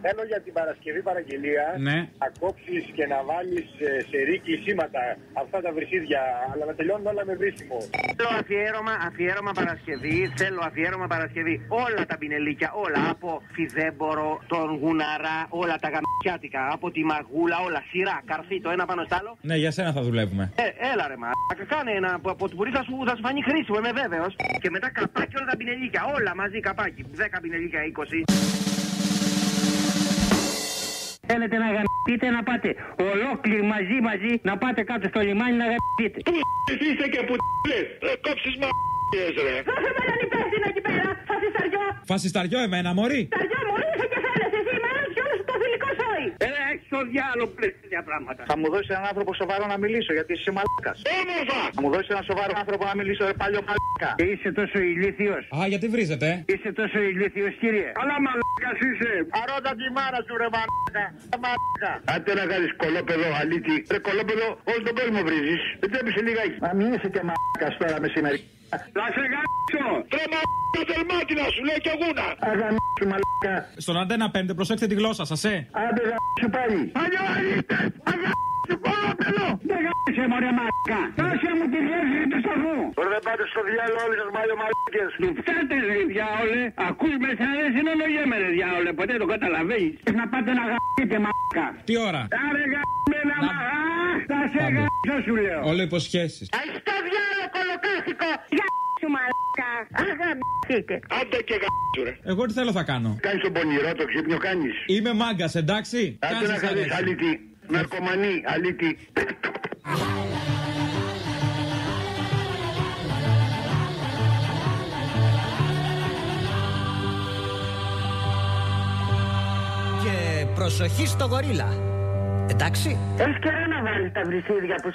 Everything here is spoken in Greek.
Θέλω για την Παρασκευή παραγγελία να κόψεις και να βάλεις σε ρίκη σήματα αυτά τα βρυσίδια, αλλά να τελειώνουν όλα με βρίσιμο. Θέλω αφιέρωμα Παρασκευή, όλα τα πινελίκια, όλα από φιδέμπορο, τον γουναρά, όλα τα γαμιάτικα, από τη μαγούλα, όλα σειρά, καρφί το ένα πάνω στο άλλο. Ναι, για σένα θα δουλεύουμε. Έλα ρε μα, κάνε ένα από το πουρί θα σου φανεί χρήσιμο, είμαι βέβαιος. Και μετά καπάκι όλα τα πινελίκια, όλα μαζί καπάκι, 10 πινελίκια, 20. Θέλετε να γαμπείτε, να πάτε ολόκληροι μαζί να πάτε κάτω στο λιμάνι να γαμπείτε. Πού είσαι και που λες, κόψεις μ***ες ρε. Δώσε με έναν υπεύθυνο εκεί πέρα, φασισταριό. Φασισταριό εμένα, μωρή. Φασισταριό, μωρή, είσαι και φέρεσαι εσύ, μένεις κι όλος το φιλικό σόι. Έχεις το διάλογο πλέον τέτοια πράγματα. Θα μου δώσεις έναν άνθρωπο σοβαρό να μιλήσω, γιατί είσαι μαλάκας. Όμορφα! Θα μου δώσεις έναν σοβαρό άνθρωπο να μιλήσω, ρε παλιό μαλάκα. Και είσαι τόσο ηλίθιος. Α, γιατί βρίζετε. Είσαι τόσο ηλίθιος, κύριε. Αλλά μαλάκας είσαι. Αρώτα τη μάνα σου, ρε μαλάκα. Μαλάκα. Άντε να κάνεις κολόπεδο, αλήτη. Ρε κολόπεδο, όλο τον κόσμο βρίζεις. Δεν τρέπεσαι λιγάκι. Μα μην είσαι και μαλάκας τώρα μεσημέρι. Θα σε γάμψω. Ρε μαλάκα δερμάτινα σου, λέει και γούνα. Αγαμίσου μαλάκα. Στον Αντένα 5, προσέξτε τη γλώσσα σας, Άντε γαμίσου πάλι. Αγιορίτες, αγαμίσου κολόπεδο. Δεν γάμψε μωρέ μαλάκα. Δώσε μου τη διεύθυνση του σταθμού. Ωραία δεν πάτε στο διάλογο όλοι σας μάλλον μαλάκες. Του φτάτε ρε διάολε. Ακούς μέσα ρε συνολογέμαι ρε διάολε. Ποτέ το καταλαβαίνεις. Να πάτε να γαμίσετε μαλάκα. Τι ώρα. Άρε γαμμένα μαλάκα. Θα σε γαμίσω σου λέω. Όλο υποσχέσεις. Στο διάλογο κολοκάθηκο. Γαμίσου μαλάκα. Αγαμίσετε. Άντε και γαμίσου ρε. Εγώ τι θέλω θα κάνω. Κάνεις τον πονηρό, το ξύπνιο κάνεις. Είμαι μάγκας, εντάξει. Άντε να κάνεις αλήτη. Ναρκωμανή, αλήτη. Και προσοχή στο γορίλα. Εντάξει. Έχεις καιρό να βάλεις τα βρυσίδια που